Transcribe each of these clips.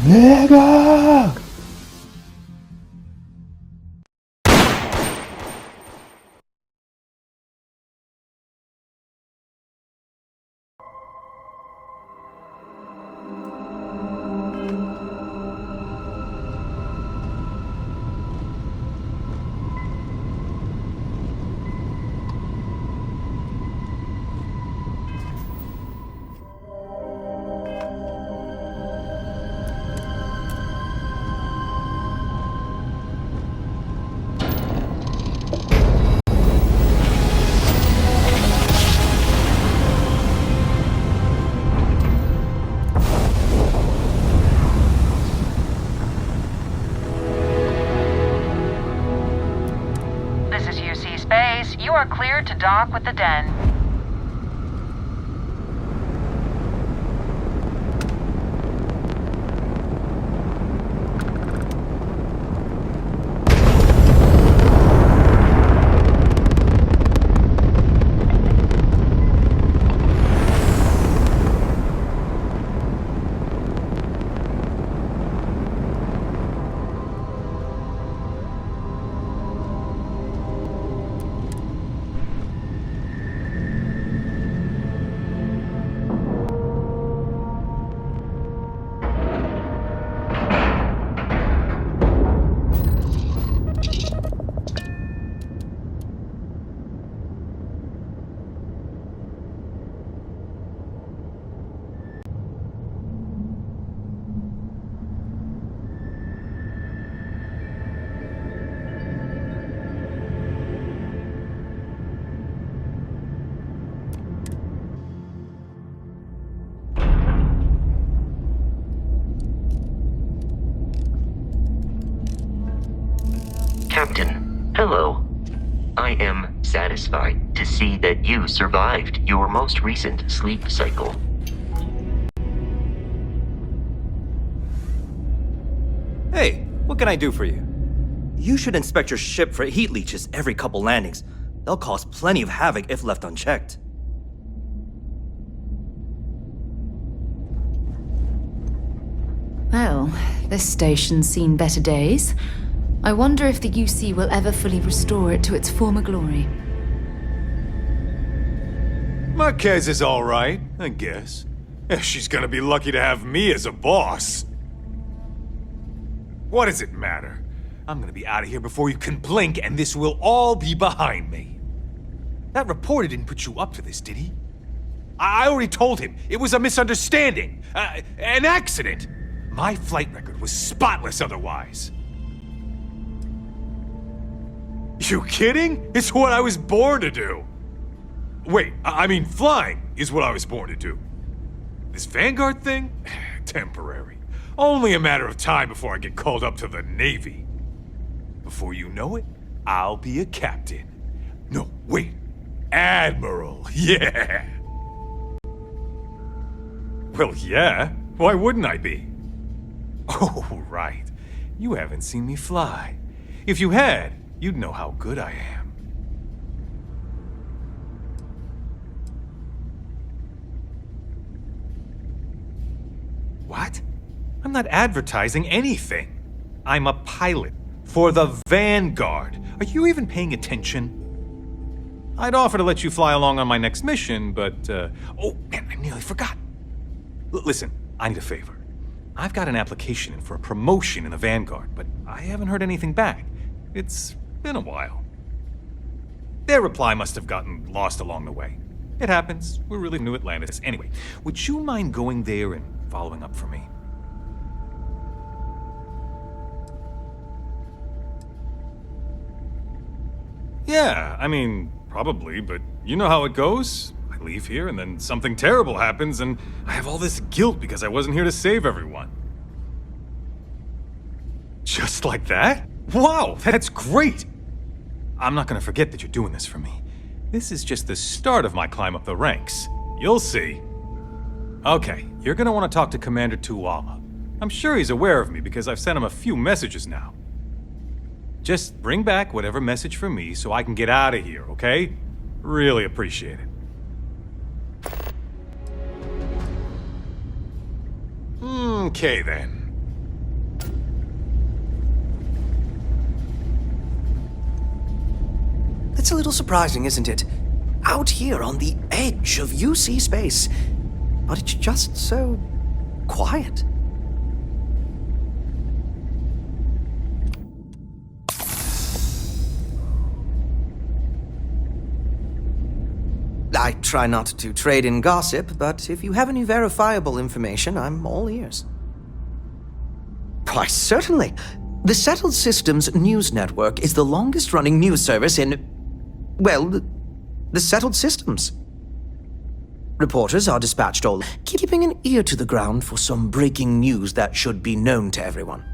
Nigga! You are cleared to dock with the Den. Captain, hello. I am satisfied to see that you survived your most recent sleep cycle. Hey, what can I do for you? You should inspect your ship for heat leeches every couple landings. They'll cause plenty of havoc if left unchecked. Well, this station's seen better days. I wonder if the UC will ever fully restore it to its former glory. Marquez is alright, I guess. She's gonna be lucky to have me as a boss. What does it matter? I'm gonna be out of here before you can blink, and this will all be behind me. That reporter didn't put you up to this, did he? I already told him it was a misunderstanding, an accident. My flight record was spotless otherwise. You kidding? It's what I was born to do. Wait, I mean flying is what I was born to do. This Vanguard thing? Temporary. Only a matter of time before I get called up to the Navy. Before you know it, I'll be a captain. No, wait. Admiral, yeah. Well, yeah. Why wouldn't I be? Oh, right. You haven't seen me fly. If you had, you'd know how good I am. What? I'm not advertising anything. I'm a pilot for the Vanguard. Are you even paying attention? I'd offer to let you fly along on my next mission, but, oh, man, I nearly forgot. Listen, I need a favor. I've got an application in for a promotion in the Vanguard, but I haven't heard anything back. It's been a while. Their reply must have gotten lost along the way. It happens. We're really new Atlantis. Anyway, would you mind going there and following up for me? Yeah, I mean, probably, but you know how it goes. I leave here and then something terrible happens and I have all this guilt because I wasn't here to save everyone. Just like that? Wow, that's great! I'm not gonna forget that you're doing this for me. This is just the start of my climb up the ranks. You'll see. Okay, you're gonna want to talk to Commander Tuwala. I'm sure he's aware of me because I've sent him a few messages now. Just bring back whatever message for me so I can get out of here, okay? Really appreciate it. Okay then. a little surprising, isn't it? Out here on the edge of UC space, but it's just so quiet. I try not to trade in gossip, but if you have any verifiable information, I'm all ears. Why, certainly. The Settled Systems News Network is the longest-running news service in, well, the Settled Systems. Reporters are dispatched all, keeping an ear to the ground for some breaking news that should be known to everyone.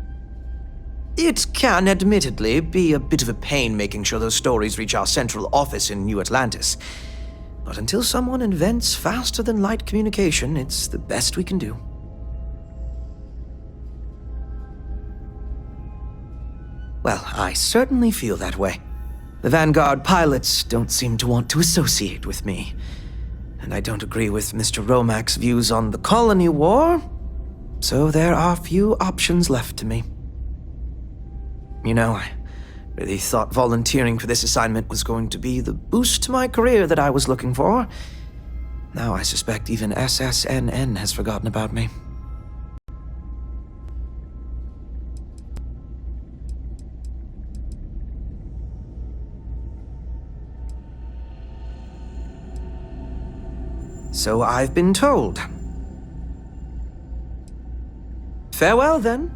It can, admittedly, be a bit of a pain making sure those stories reach our central office in New Atlantis. But until someone invents faster-than-light communication, it's the best we can do. Well, I certainly feel that way. The Vanguard pilots don't seem to want to associate with me. And I don't agree with Mr. Romack's views on the colony war, so there are few options left to me. You know, I really thought volunteering for this assignment was going to be the boost to my career that I was looking for. Now I suspect even SSNN has forgotten about me. So I've been told. Farewell, then.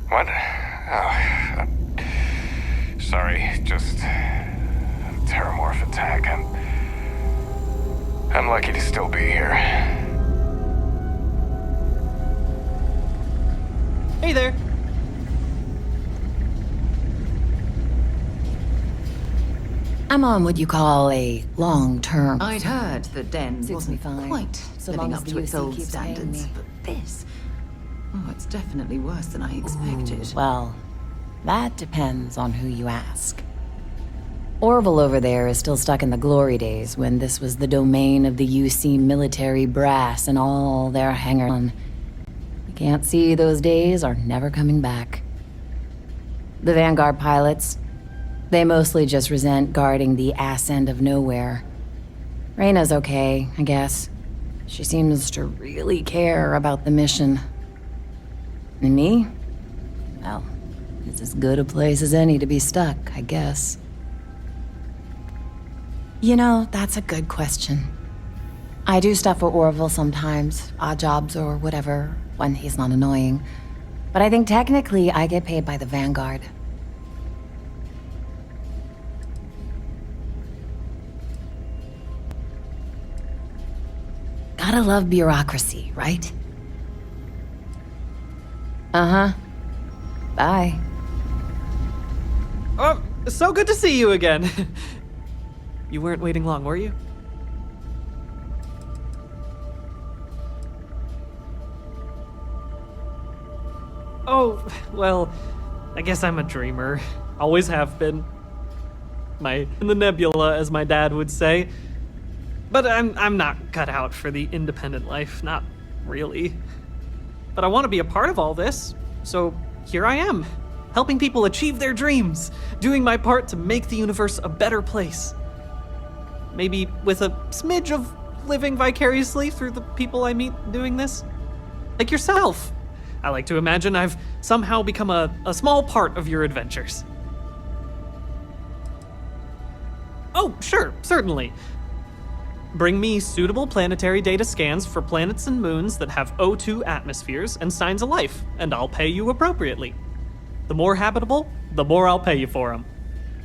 What? Oh, sorry, just terramorph attack. I'm lucky to still be here. Hey there. I'm on what you call a long-term. I'd heard the den Suits me wasn't fine, quite so living long up as to the its UC old keeps paying standards. me. But this, it's definitely worse than I expected. Well, that depends on who you ask. Orville over there is still stuck in the glory days when this was the domain of the UC military brass and all their hanger-on. You can't see those days are never coming back. The Vanguard pilots, they mostly just resent guarding the ass end of nowhere. Reyna's okay, I guess. She seems to really care about the mission. And me? Well, it's as good a place as any to be stuck, I guess. You know, that's a good question. I do stuff for Orville sometimes, odd jobs or whatever, when he's not annoying. But I think technically I get paid by the Vanguard. Gotta love bureaucracy, right? Uh-huh. Bye. Oh, so good to see you again. You weren't waiting long, were you? Oh, well, I guess I'm a dreamer. Always have been. In the nebula, as my dad would say. But I'm not cut out for the independent life, not really. But I want to be a part of all this, so here I am, helping people achieve their dreams, doing my part to make the universe a better place. Maybe with a smidge of living vicariously through the people I meet doing this. Like yourself. I like to imagine I've somehow become a small part of your adventures. Oh, sure, certainly. Bring me suitable planetary data scans for planets and moons that have O2 atmospheres and signs of life, and I'll pay you appropriately. The more habitable, the more I'll pay you for them.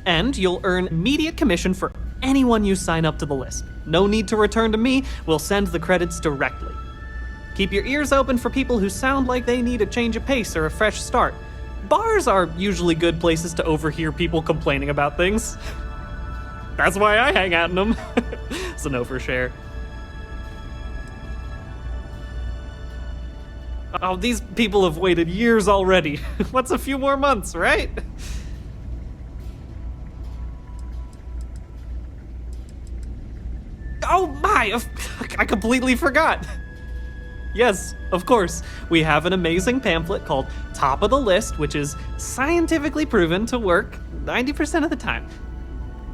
And you'll earn immediate commission for anyone you sign up to the list. No need to return to me, we'll send the credits directly. Keep your ears open for people who sound like they need a change of pace or a fresh start. Bars are usually good places to overhear people complaining about things. That's why I hang out in them. So no for share. Oh, these people have waited years already. What's a few more months, right? Oh my, I completely forgot. Yes, of course. We have an amazing pamphlet called Top of the List, which is scientifically proven to work 90% of the time.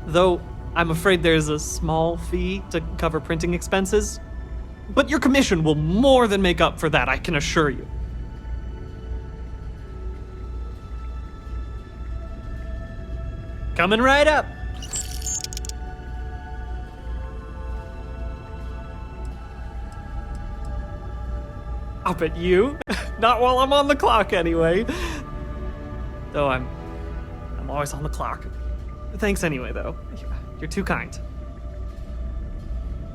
Though, I'm afraid there's a small fee to cover printing expenses. But your commission will more than make up for that, I can assure you. Coming right up. Up at you? Not while I'm on the clock, anyway. Though I'm always on the clock. Thanks anyway, though. You're too kind.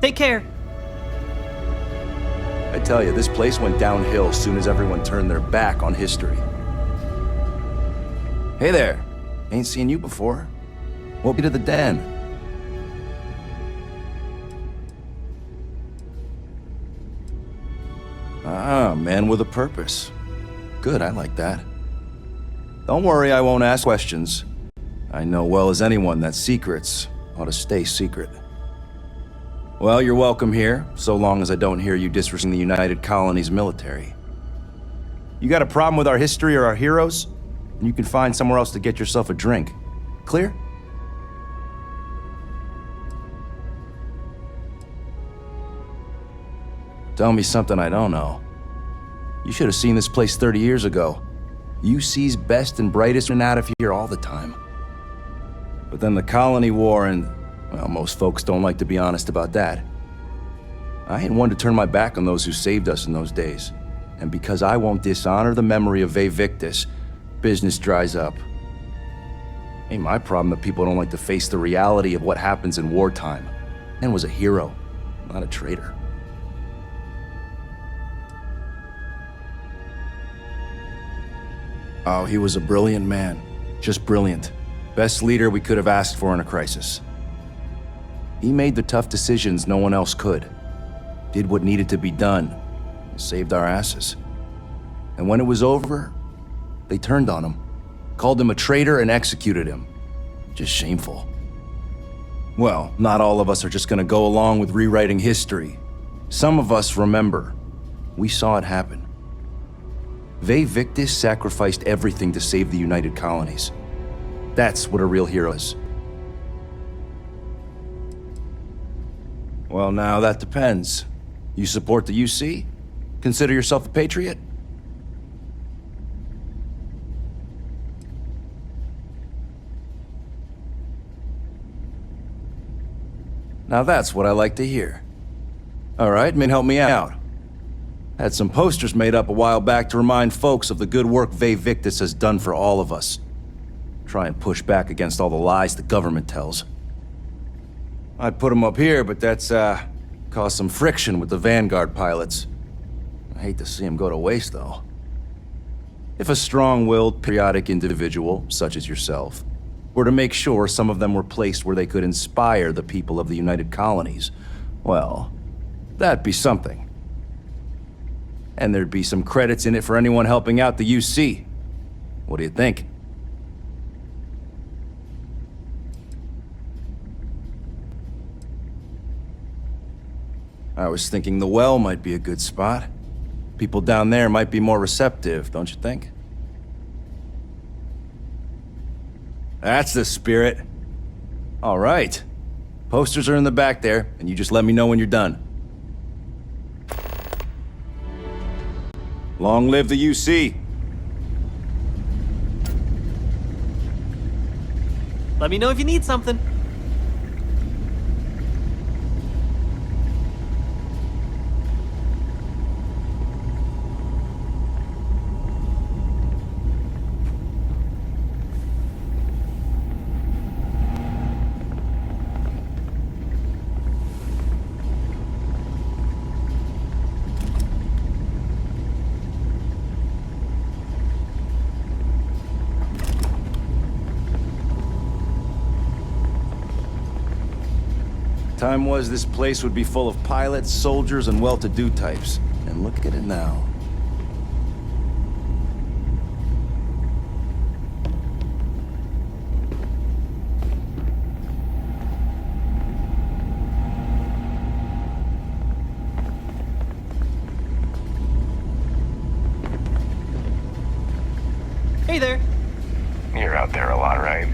Take care. I tell you, this place went downhill as soon as everyone turned their back on history. Hey there. Ain't seen you before. Welcome to the den. Ah, man with a purpose. Good, I like that. Don't worry, I won't ask questions. I know well as anyone that secrets ought to stay secret. Well, you're welcome here, so long as I don't hear you disrespecting the United Colonies military. You got a problem with our history or our heroes? And you can find somewhere else to get yourself a drink. Clear? Tell me something I don't know. You should have seen this place 30 years ago. UC's best and brightest went out of here all the time. But then the Colony War and, well, most folks don't like to be honest about that. I ain't one to turn my back on those who saved us in those days. And because I won't dishonor the memory of Vae Victis, business dries up. Ain't my problem that people don't like to face the reality of what happens in wartime. Man was a hero, not a traitor. Oh, he was a brilliant man. Just brilliant. Best leader we could have asked for in a crisis. He made the tough decisions no one else could. Did what needed to be done. Saved our asses. And when it was over, they turned on him. Called him a traitor and executed him. Just shameful. Well, not all of us are just gonna go along with rewriting history. Some of us remember. We saw it happen. Vae Victis sacrificed everything to save the United Colonies. That's what a real hero is. Well, now that depends. You support the UC? Consider yourself a patriot? Now that's what I like to hear. All right, men, help me out. Had some posters made up a while back to remind folks of the good work Vae Victis has done for all of us. Try and push back against all the lies the government tells. I'd put them up here, but that's, caused some friction with the Vanguard pilots. I hate to see them go to waste, though. If a strong-willed, patriotic individual, such as yourself, were to make sure some of them were placed where they could inspire the people of the United Colonies, well, that'd be something. And there'd be some credits in it for anyone helping out the UC. What do you think? I was thinking the well might be a good spot. People down there might be more receptive, don't you think? That's the spirit. All right. Posters are in the back there, and you just let me know when you're done. Long live the UC. Let me know if you need something. Time was this place would be full of pilots, soldiers, and well-to-do types. And look at it now. Hey there. You're out there a lot, right?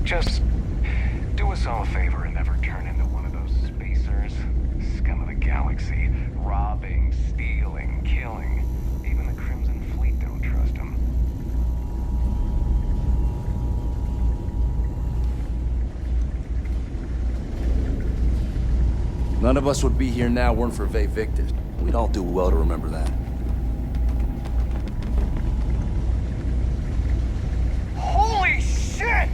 Just do us all a favor and never turn into one of those spacers. Scum of the galaxy. Robbing, stealing, killing. Even the Crimson Fleet don't trust them. None of us would be here now weren't for Victus. We'd all do well to remember that. Holy shit!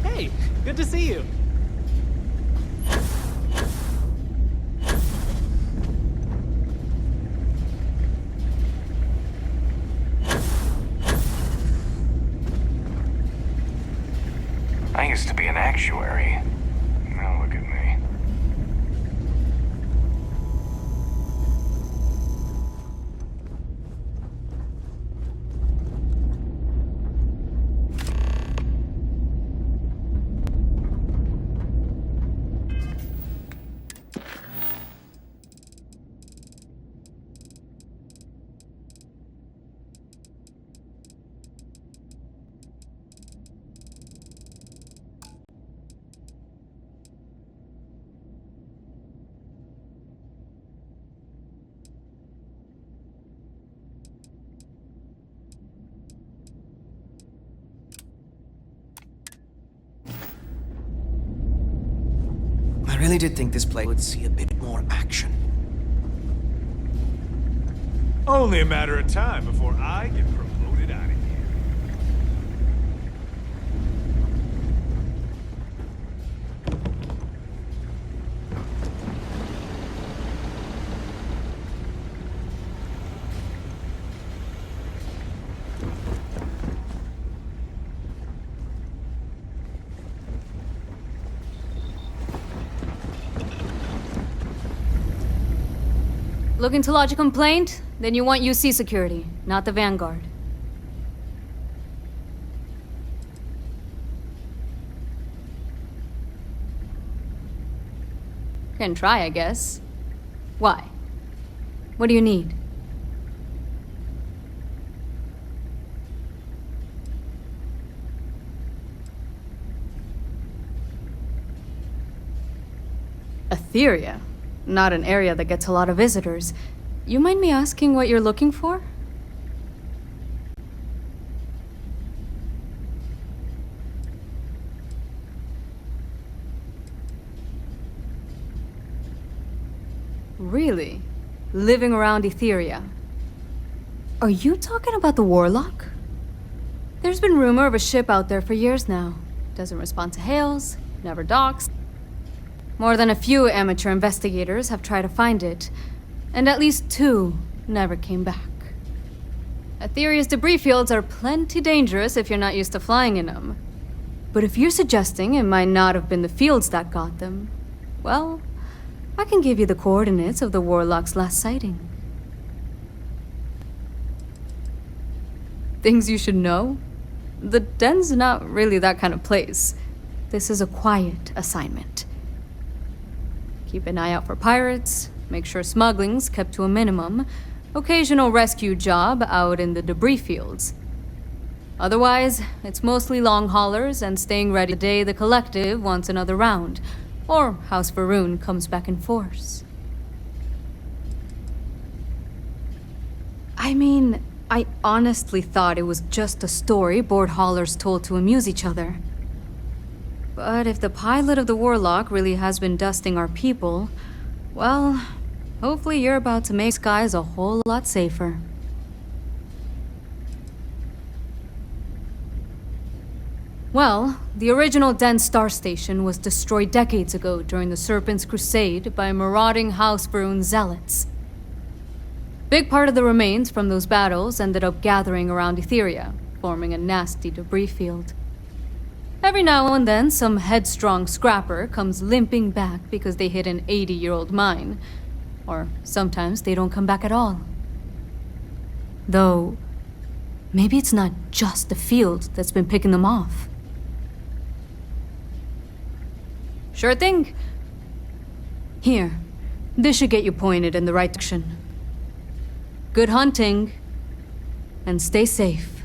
Hey, good to see you. I used to be an actuary. Now look at me. I really did think this play would see a bit more action. Only a matter of time before I get promoted out of here. Looking to lodge a complaint? Then you want UC security, not the Vanguard. Can try, I guess. Why? What do you need? Etheria. Not an area that gets a lot of visitors. You mind me asking what you're looking for? Really? Living around Etheria? Are you talking about the Warlock? There's been rumor of a ship out there for years now. Doesn't respond to hails, never docks. More than a few amateur investigators have tried to find it, and at least 2 never came back. Etheria's debris fields are plenty dangerous if you're not used to flying in them. But if you're suggesting it might not have been the fields that got them, well, I can give you the coordinates of the Warlock's last sighting. Things you should know? The den's not really that kind of place. This is a quiet assignment. Keep an eye out for pirates, make sure smuggling's kept to a minimum, occasional rescue job out in the debris fields. Otherwise, it's mostly long haulers and staying ready the day the Collective wants another round, or House Varun comes back in force. I mean, I honestly thought it was just a story board haulers told to amuse each other. But if the pilot of the Warlock really has been dusting our people, well, hopefully you're about to make skies a whole lot safer. Well, the original Den Star Station was destroyed decades ago during the Serpent's Crusade by marauding House Varun zealots. Big part of the remains from those battles ended up gathering around Etheria, forming a nasty debris field. Every now and then, some headstrong scrapper comes limping back because they hit an 80-year-old mine. Or sometimes they don't come back at all. Though, maybe it's not just the field that's been picking them off. Sure thing. Here, this should get you pointed in the right direction. Good hunting, and stay safe.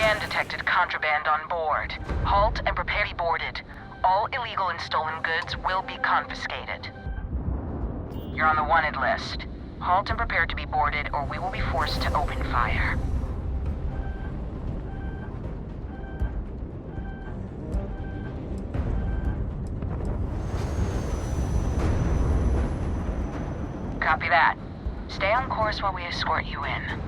scan detected contraband on board. Halt and prepare to be boarded. All illegal and stolen goods will be confiscated. You're on the wanted list. Halt and prepare to be boarded, or we will be forced to open fire. Copy that. Stay on course while we escort you in.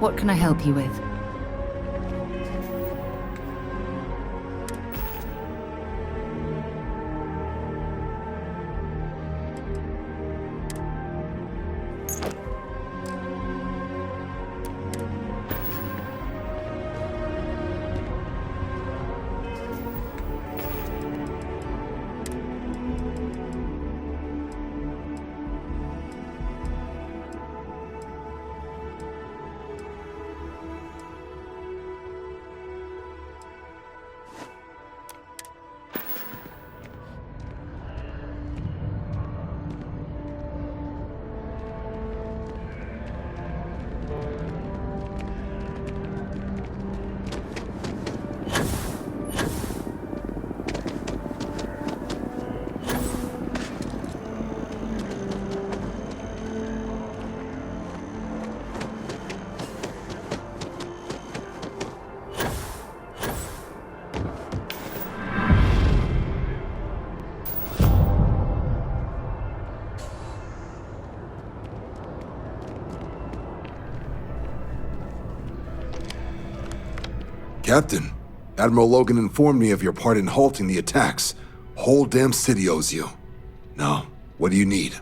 What can I help you with? Captain, Admiral Logan informed me of your part in halting the attacks. Whole damn city owes you. Now, what do you need?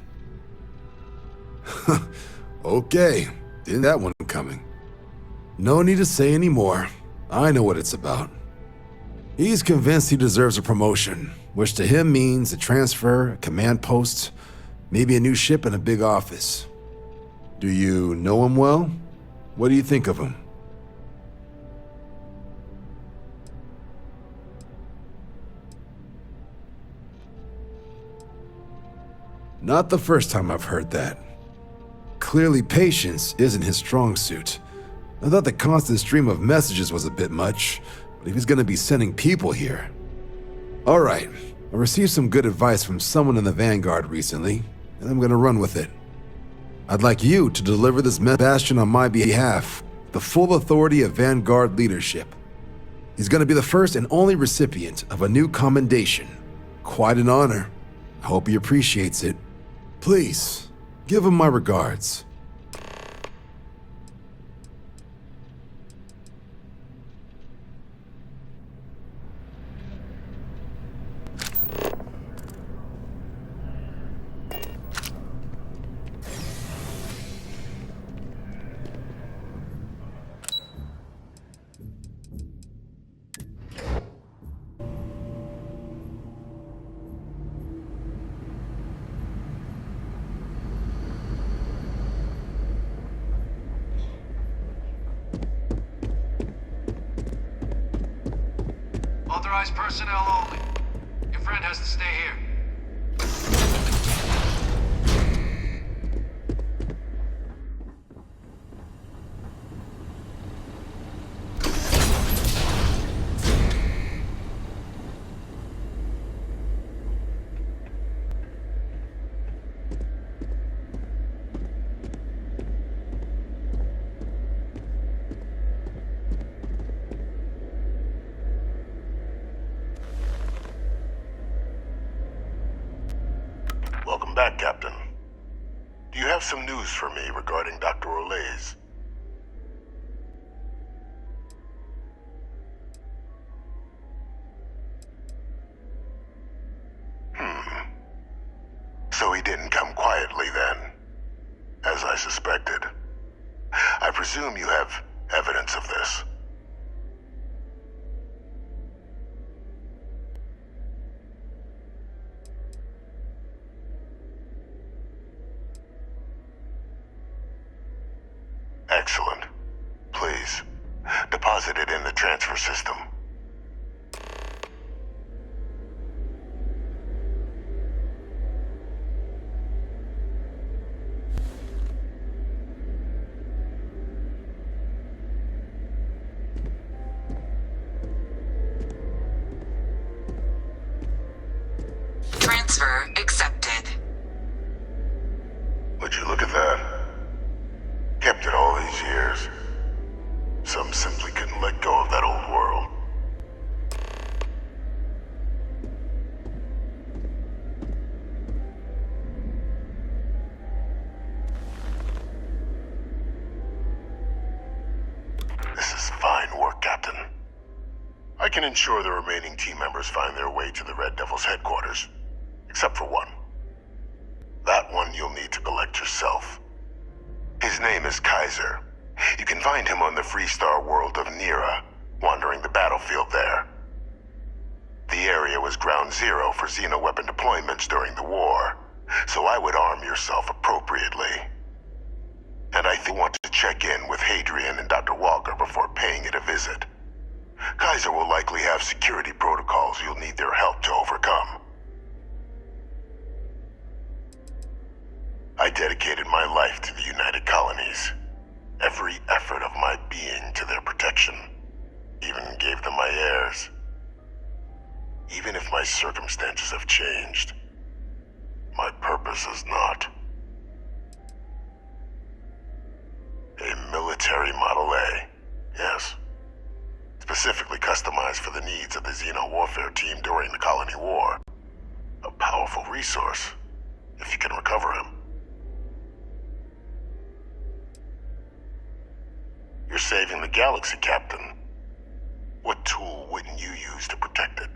Okay, didn't that one coming. No need to say any more. I know what it's about. He's convinced he deserves a promotion, which to him means a transfer, a command post, maybe a new ship and a big office. Do you know him well? What do you think of him? Not the first time I've heard that. Clearly patience isn't his strong suit. I thought the constant stream of messages was a bit much, but if he's gonna be sending people here... Alright, I received some good advice from someone in the Vanguard recently, and I'm gonna run with it. I'd like you to deliver this bastion on my behalf, the full authority of Vanguard leadership. He's gonna be the first and only recipient of a new commendation. Quite an honor. I hope he appreciates it. Please, give him my regards. Authorized personnel only. friend has to stay here. Welcome back, Captain. Do you have some news for me regarding Dr. Olays? So he didn't come quietly then, as I suspected. I presume you have evidence of this. Excellent. Please, deposit it in the transfer system. Transfer accepted. Would you look at that? Kept it all these years. Some simply couldn't let go of that old world. This is fine work, Captain. I can ensure the remaining team members find their way to the Red Devil's headquarters. Except for one. That one you'll need to collect yourself. His name is Kaiser. You can find him on the Freestar world of Nira, wandering the battlefield there. The area was ground zero for xeno-weapon deployments during the war, so I would arm yourself appropriately. And I want to check in with Hadrian and Dr. Walker before paying it a visit. Kaiser will likely have security protocols you'll need their help to overcome. I dedicated my life to the United Colonies. Every effort of my being to their protection. Even gave them my heirs. Even if my circumstances have changed, my purpose has not. A military Model A, yes. Specifically customized for the needs of the Xeno warfare team during the Colony War. A powerful resource, if you can recover him. You're saving the galaxy, Captain. What tool wouldn't you use to protect it?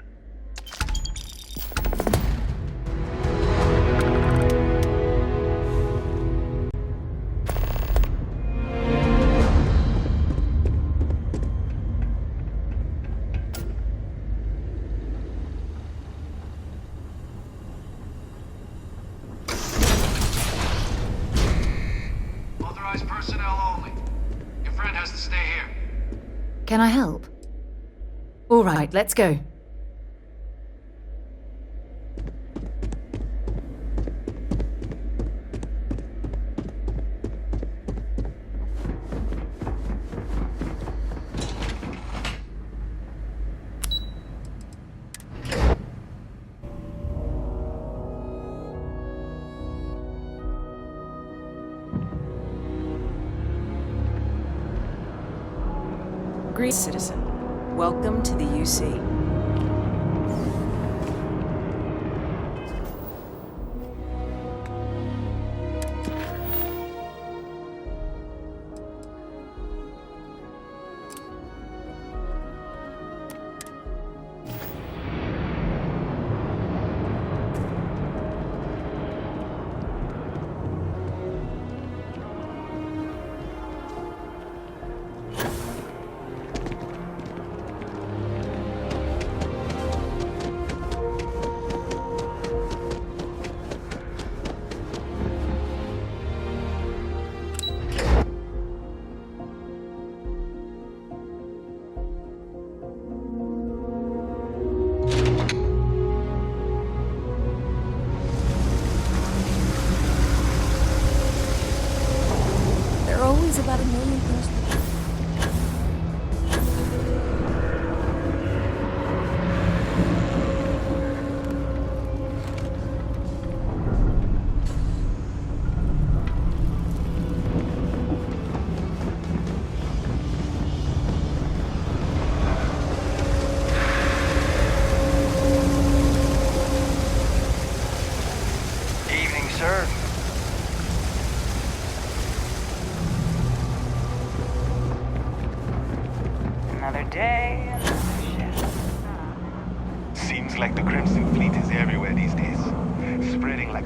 Authorized personnel only. Your friend has to stay here. Can I help? All right, let's go. Greetings, citizen. Welcome to the UC.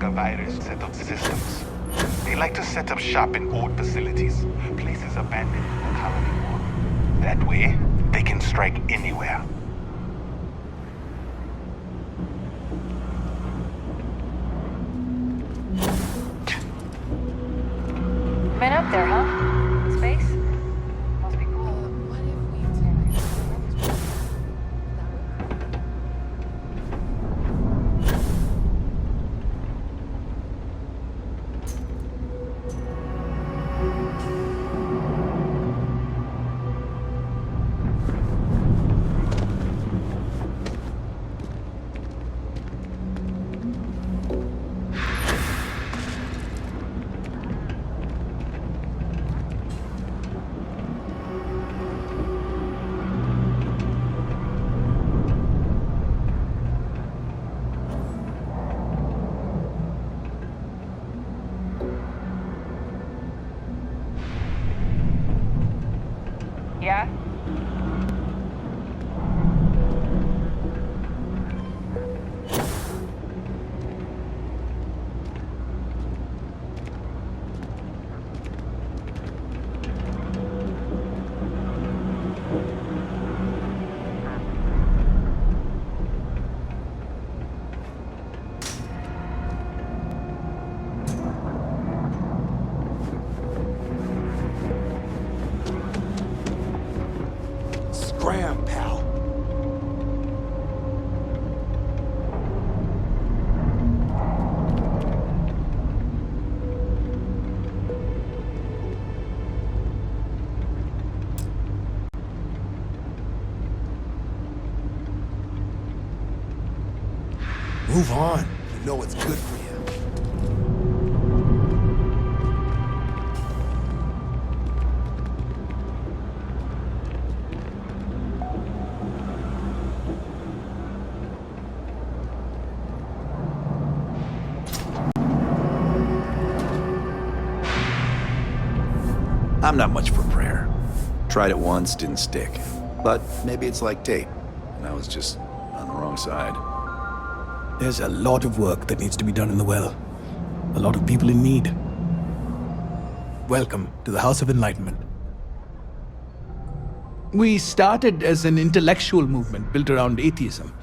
a virus set of systems. They like to set up shop in old facilities, places abandoned in the colony war. That way, they can strike anywhere. Been up there, huh? Space? Must be cool. Yeah? Scram, pal. Move on. You know what's good for you. I'm not much for prayer. Tried it once, didn't stick. But maybe it's like tape, and I was just on the wrong side. There's a lot of work that needs to be done in the well. A lot of people in need. Welcome to the House of Enlightenment. We started as an intellectual movement built around atheism.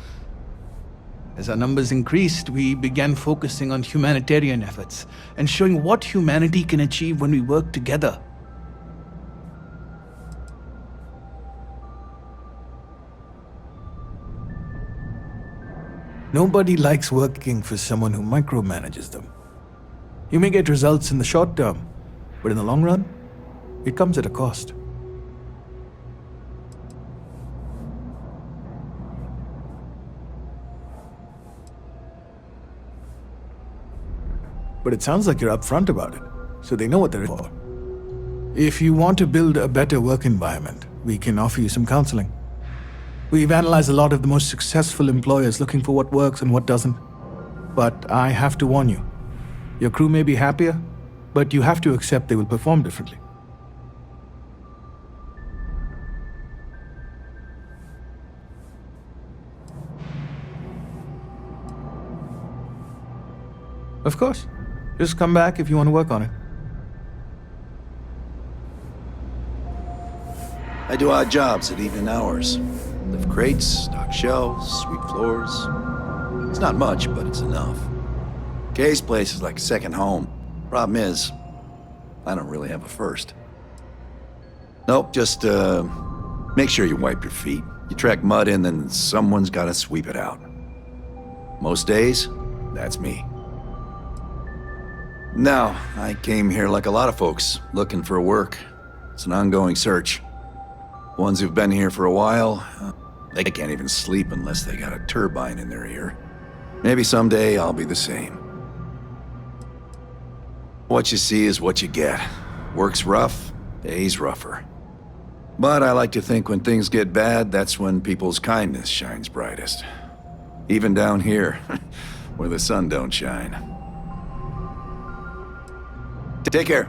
As our numbers increased, we began focusing on humanitarian efforts and showing what humanity can achieve when we work together. Nobody likes working for someone who micromanages them. You may get results in the short term, but in the long run, it comes at a cost. But it sounds like you're upfront about it, so they know what they're in for. If you want to build a better work environment, we can offer you some counseling. We've analyzed a lot of the most successful employers looking for what works and what doesn't. But I have to warn you, your crew may be happier, but you have to accept they will perform differently. Of course. Just come back if you want to work on it. I do odd jobs at evening hours. Lift crates, stock shelves, sweep floors. It's not much, but it's enough. Kay's place is like a second home. Problem is, I don't really have a first. Nope, just make sure you wipe your feet. You track mud in, then someone's gotta sweep it out. Most days, that's me. Now, I came here like a lot of folks, looking for work. It's an ongoing search. Ones who've been here for a while, they can't even sleep unless they got a turbine in their ear. Maybe someday I'll be the same. What you see is what you get. Work's rough, pays rougher. But I like to think when things get bad, that's when people's kindness shines brightest. Even down here, where the sun don't shine. Take care.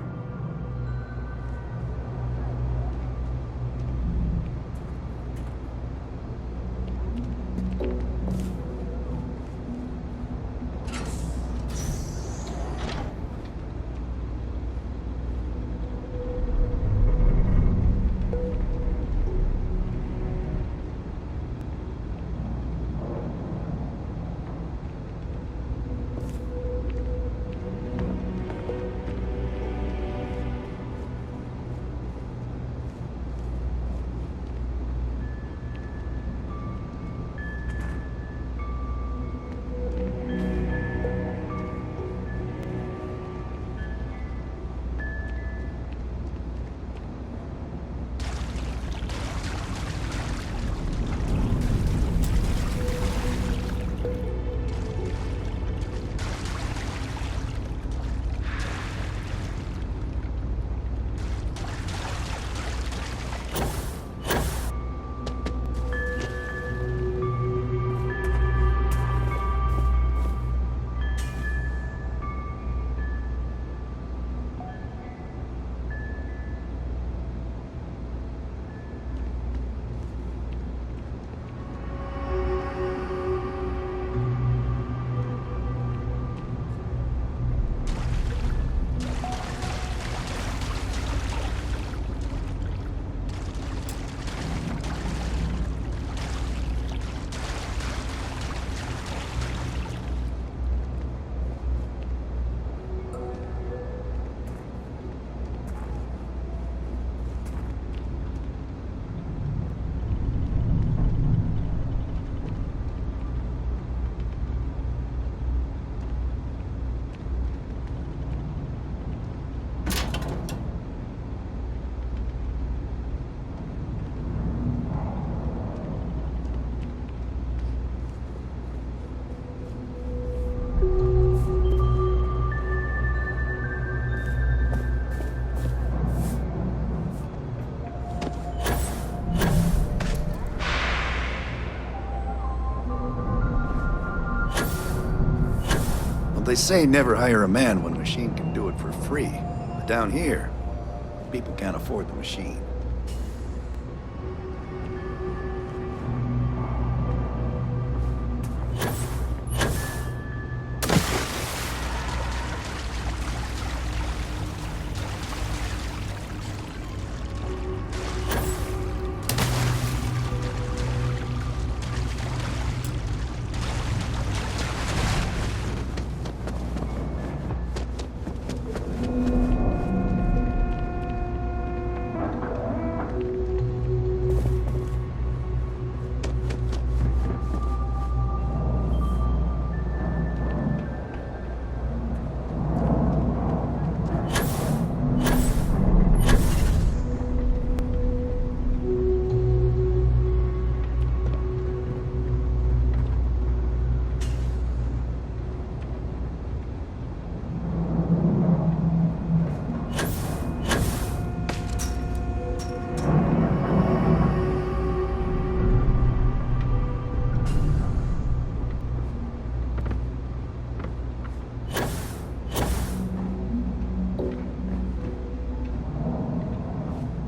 Well, they say never hire a man when a machine can do it for free. But down here, people can't afford the machine.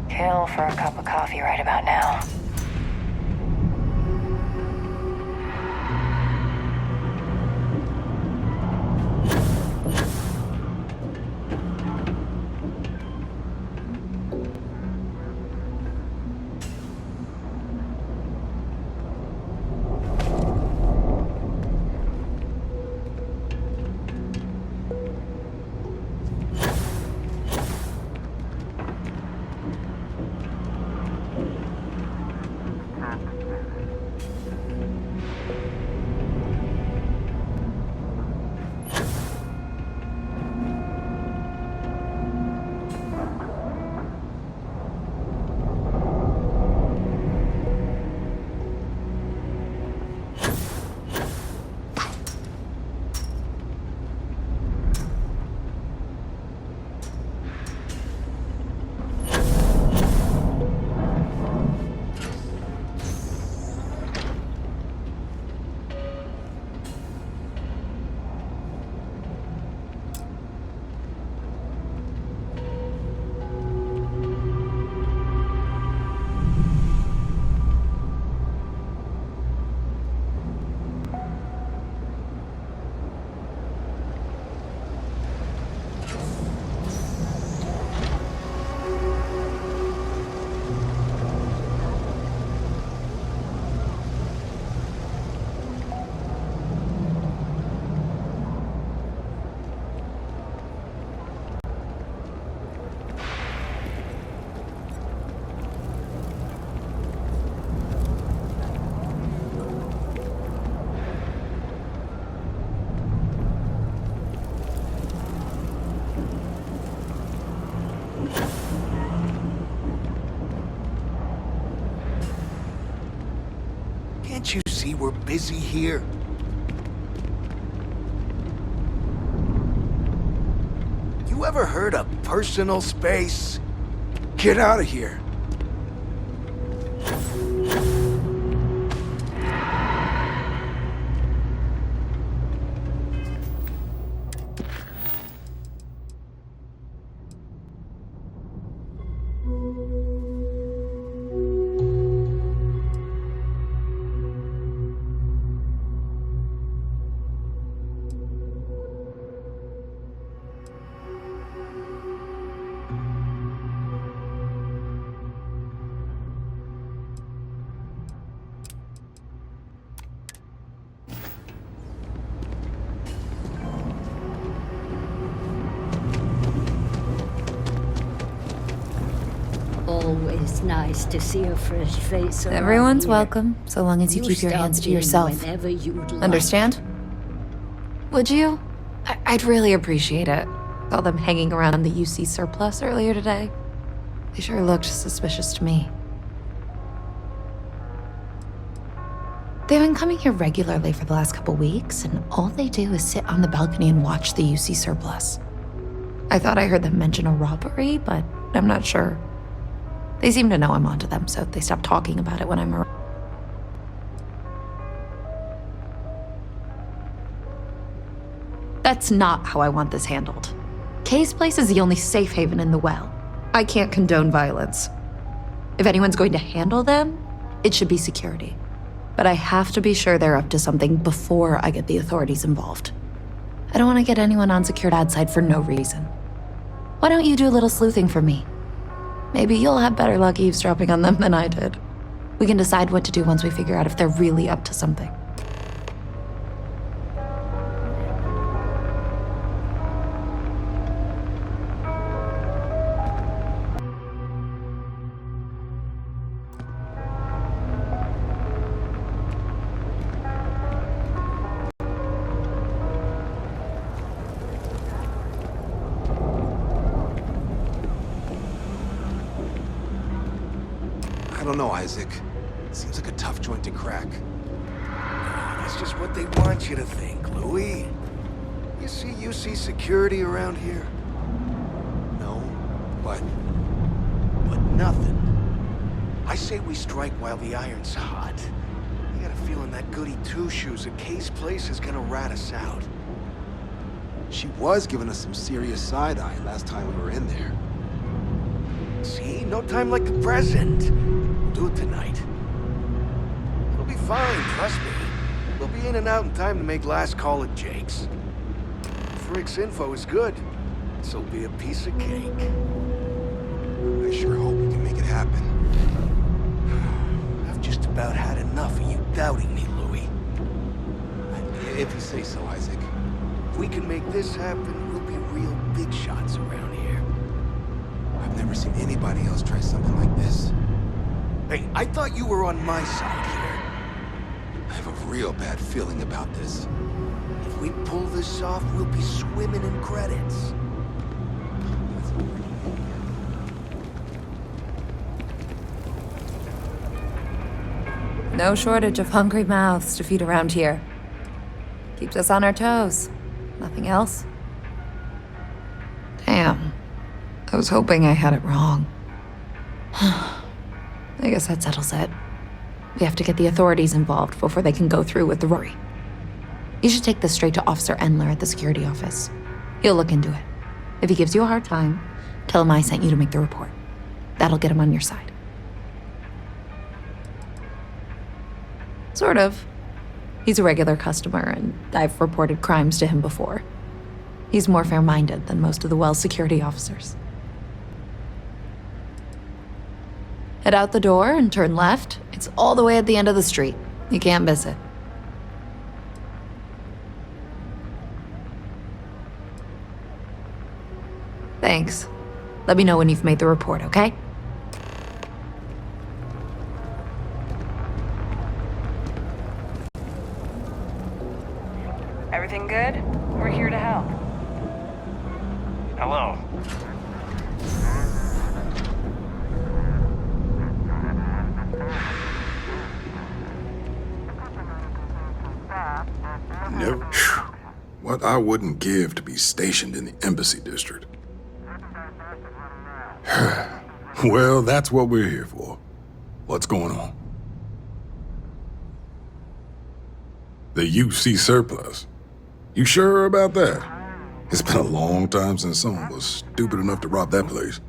Kill for a cup of coffee right about now. Can't you see we're busy here? You ever heard of personal space? Get out of here. Always nice to see a fresh face around Everyone's here. welcome, so long as you keep your stop hands to in yourself. whenever you'd like. Understand? Would you? I'd really appreciate it. Saw them hanging around the UC surplus earlier today. They sure looked suspicious to me. They've been coming here regularly for the last couple weeks, and all they do is sit on the balcony and watch the UC surplus. I thought I heard them mention a robbery, but I'm not sure. They seem to know I'm onto them, so they stop talking about it when I'm around. That's not how I want this handled. Kay's place is the only safe haven in the well. I can't condone violence. If anyone's going to handle them, it should be security. But I have to be sure they're up to something before I get the authorities involved. I don't want to get anyone on Secured Ad side for no reason. Why don't you do a little sleuthing for me? Maybe you'll have better luck eavesdropping on them than I did. We can decide what to do once we figure out if they're really up to something. I don't know, Isaac. Seems like a tough joint to crack. That's just what they want you to think, Louis. You see security around here? No, but... But nothing. I say we strike while the iron's hot. I got a feeling that goody two-shoes at Kay's place is gonna rat us out. She was giving us some serious side-eye last time we were in there. See? No time like the present. We'll do it tonight. It'll be fine, trust me. We'll be in and out in time to make last call at Jake's. Frick's info is good. This'll be a piece of cake. I sure hope we can make it happen. I've just about had enough of you doubting me, Louis. If you say so, Isaac. If we can make this happen, we'll be real big shots around here. I've never seen anybody else try something like this. Hey, I thought you were on my side here. I have a real bad feeling about this. If we pull this off, we'll be swimming in credits. No shortage of hungry mouths to feed around here. Keeps us on our toes. Nothing else. Damn. I was hoping I had it wrong. I guess that settles it. We have to get the authorities involved before they can go through with the Rory. You should take this straight to Officer Endler at the security office. He'll look into it. If he gives you a hard time, tell him I sent you to make the report. That'll get him on your side. Sort of. He's a regular customer, and I've reported crimes to him before. He's more fair-minded than most of the Well's security officers. Head out the door and turn left. It's all the way at the end of the street. You can't miss it. Thanks. Let me know when you've made the report, okay? Everything good? We're here to help. Hello. Never. What I wouldn't give to be stationed in the Embassy District. Well, that's what we're here for. What's going on? The UC surplus. You sure about that? It's been a long time since someone was stupid enough to rob that place.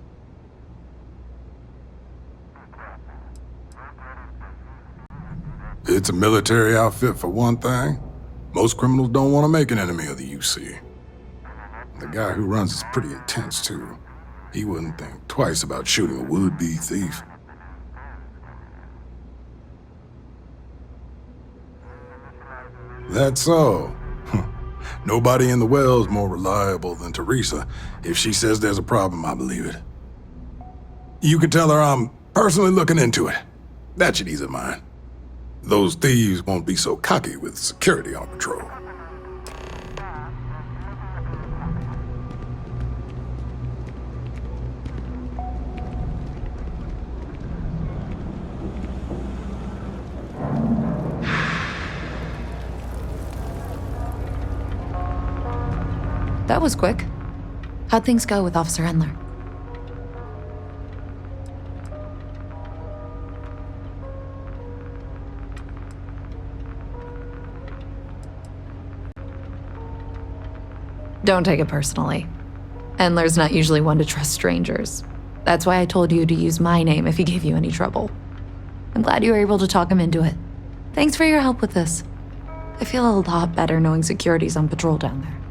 It's a military outfit for one thing. Most criminals don't want to make an enemy of the UC. The guy who runs is pretty intense, too. He wouldn't think twice about shooting a would-be thief. That's so. Nobody in the Well's more reliable than Teresa. If she says there's a problem, I believe it. You can tell her I'm personally looking into it. That should ease her mind. Those thieves won't be so cocky with security on patrol. That was quick. How'd things go with Officer Endler? Don't take it personally. Endler's not usually one to trust strangers. That's why I told you to use my name if he gave you any trouble. I'm glad you were able to talk him into it. Thanks for your help with this. I feel a lot better knowing security's on patrol down there.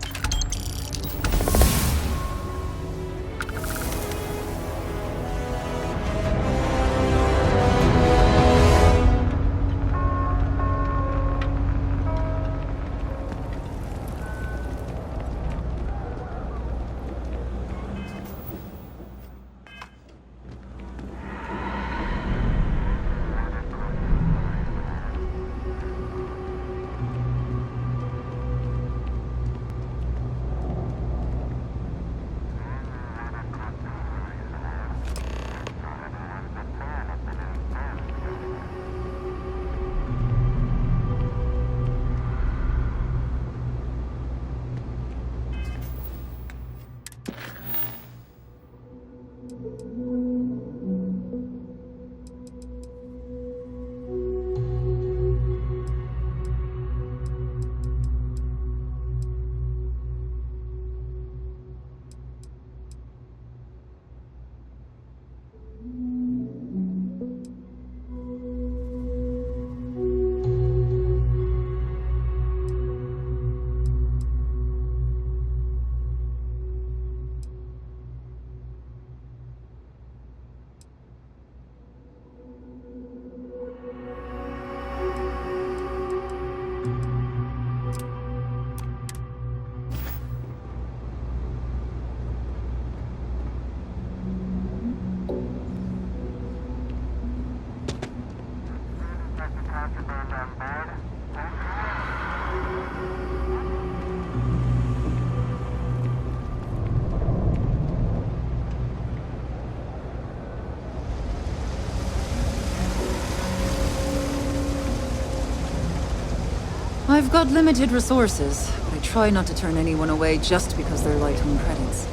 I've got limited resources, but I try not to turn anyone away just because they're light on credits.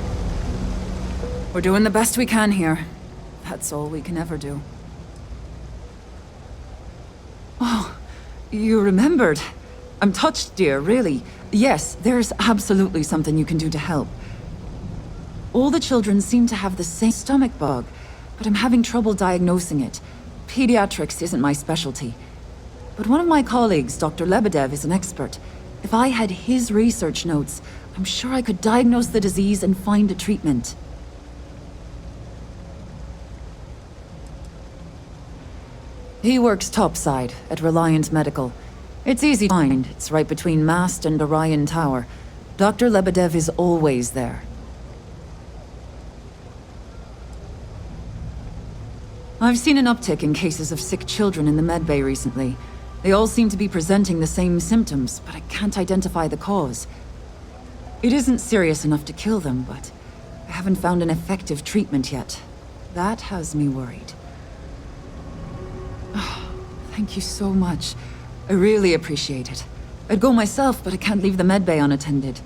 We're doing the best we can here. That's all we can ever do. Oh, you remembered. I'm touched, dear, really. Yes, there's absolutely something you can do to help. All the children seem to have the same stomach bug, but I'm having trouble diagnosing it. Pediatrics isn't my specialty. But one of my colleagues, Dr. Lebedev, is an expert. If I had his research notes, I'm sure I could diagnose the disease and find a treatment. He works topside at Reliant Medical. It's easy to find. It's right between Mast and Orion Tower. Dr. Lebedev is always there. I've seen an uptick in cases of sick children in the medbay recently. They all seem to be presenting the same symptoms, but I can't identify the cause. It isn't serious enough to kill them, but I haven't found an effective treatment yet. That has me worried. Oh, thank you so much. I really appreciate it. I'd go myself, but I can't leave the medbay unattended.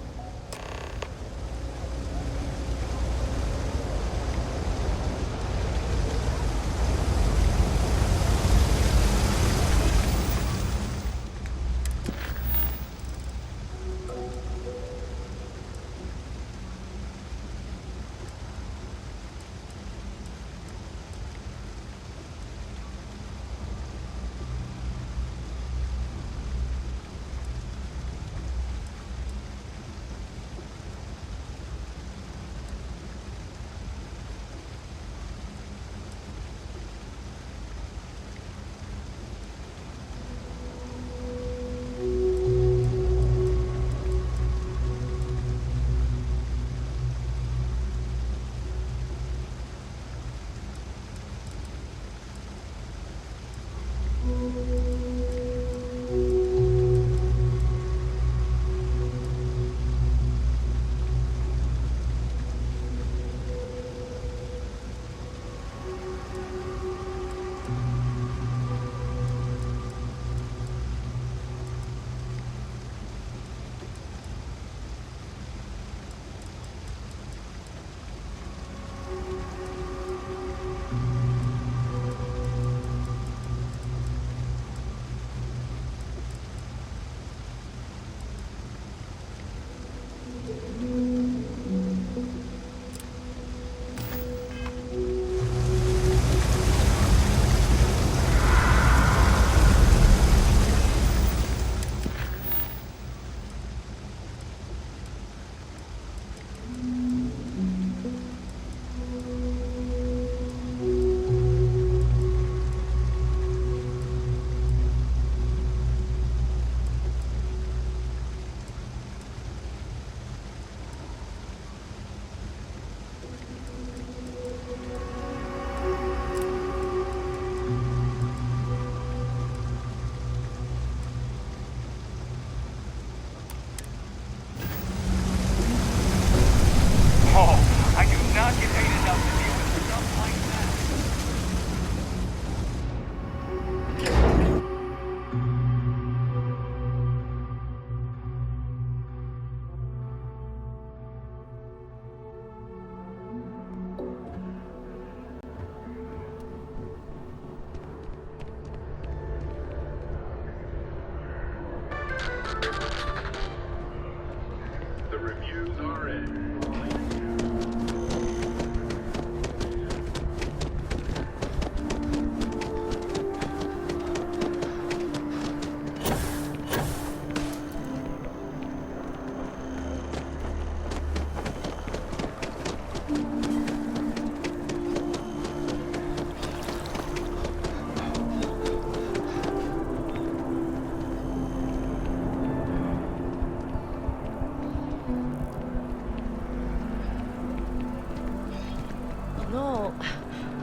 No,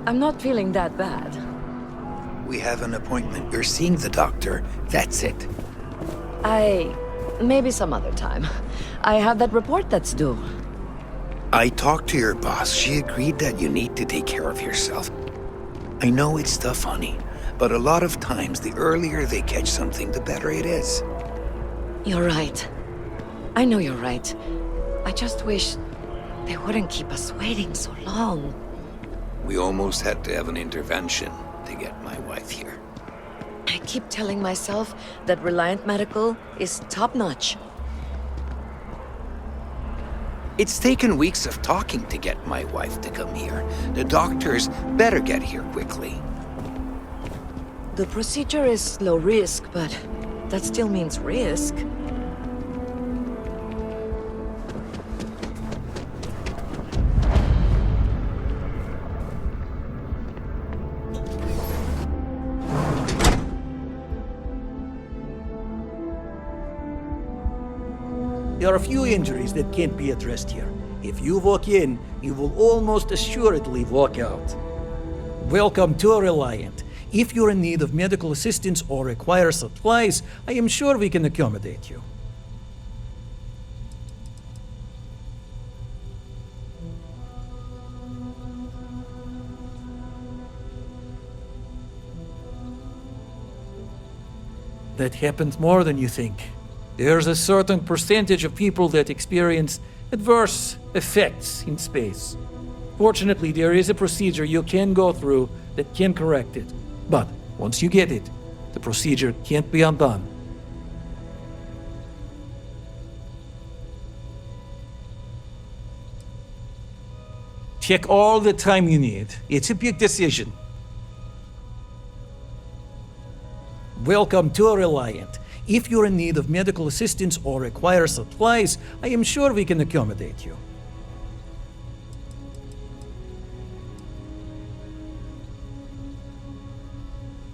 I'm not feeling that bad. We have an appointment. You're seeing the doctor. That's it. Maybe some other time. I have that report that's due. I talked to your boss. She agreed that you need to take care of yourself. I know it's tough, honey, but a lot of times the earlier they catch something, the better it is. You're right. I know you're right. I just wish they wouldn't keep us waiting so long. We almost had to have an intervention to get my wife here. I keep telling myself that Reliant Medical is top-notch. It's taken weeks of talking to get my wife to come here. The doctors better get here quickly. The procedure is low risk, but that still means risk. There are a few injuries that can't be addressed here. If you walk in, you will almost assuredly walk out. Welcome to Reliant. If you're in need of medical assistance or require supplies, I am sure we can accommodate you. That happens more than you think. There's a certain percentage of people that experience adverse effects in space. Fortunately, there is a procedure you can go through that can correct it. But once you get it, the procedure can't be undone. Take all the time you need. It's a big decision. Welcome to Reliant. If you're in need of medical assistance or require supplies, I am sure we can accommodate you.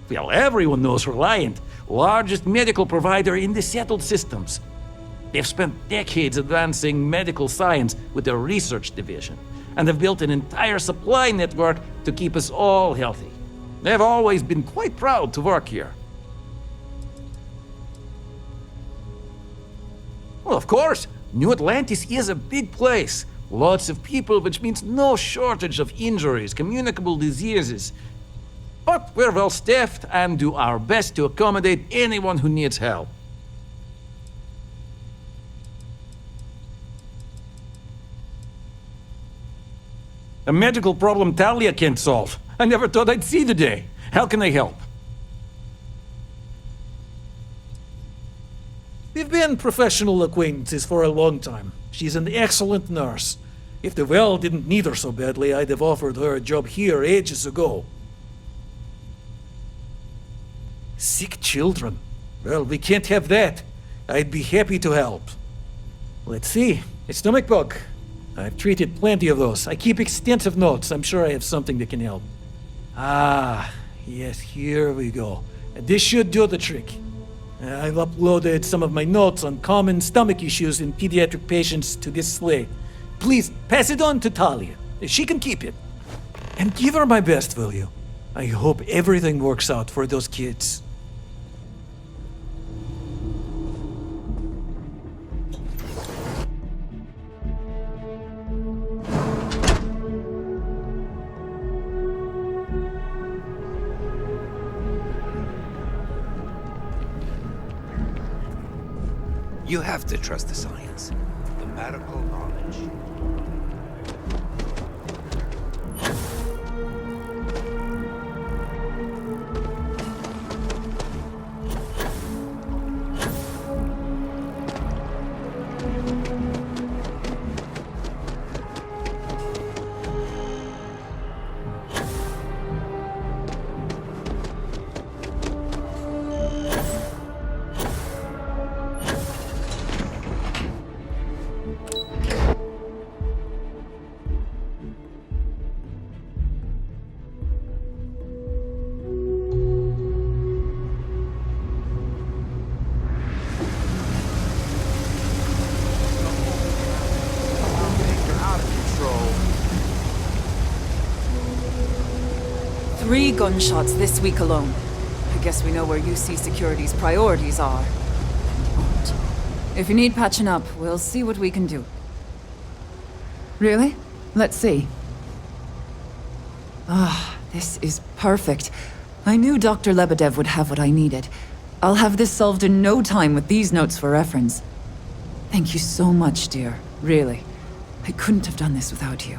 Well, everyone knows Reliant, largest medical provider in the settled systems. They've spent decades advancing medical science with their research division, and have built an entire supply network to keep us all healthy. They've always been quite proud to work here. Well, of course, New Atlantis is a big place. Lots of people, which means no shortage of injuries, communicable diseases. But we're well staffed and do our best to accommodate anyone who needs help. A medical problem Talia can't solve. I never thought I'd see the day. How can I help? We've been professional acquaintances for a long time. She's an excellent nurse. If the well didn't need her so badly, I'd have offered her a job here ages ago. Sick children? Well, we can't have that. I'd be happy to help. Let's see. A stomach bug. I've treated plenty of those. I keep extensive notes. I'm sure I have something that can help. Ah, yes, here we go. This should do the trick. I've uploaded some of my notes on common stomach issues in pediatric patients to this slate. Please, pass it on to Talia. She can keep it. And give her my best, will you? I hope everything works out for those kids. You have to trust the science, the medical knowledge. 3 gunshots this week alone. I guess we know where UC Security's priorities are. And you won't. If you need patching up, we'll see what we can do. Really? Let's see. Ah, this is perfect. I knew Dr. Lebedev would have what I needed. I'll have this solved in no time with these notes for reference. Thank you so much, dear. Really. I couldn't have done this without you.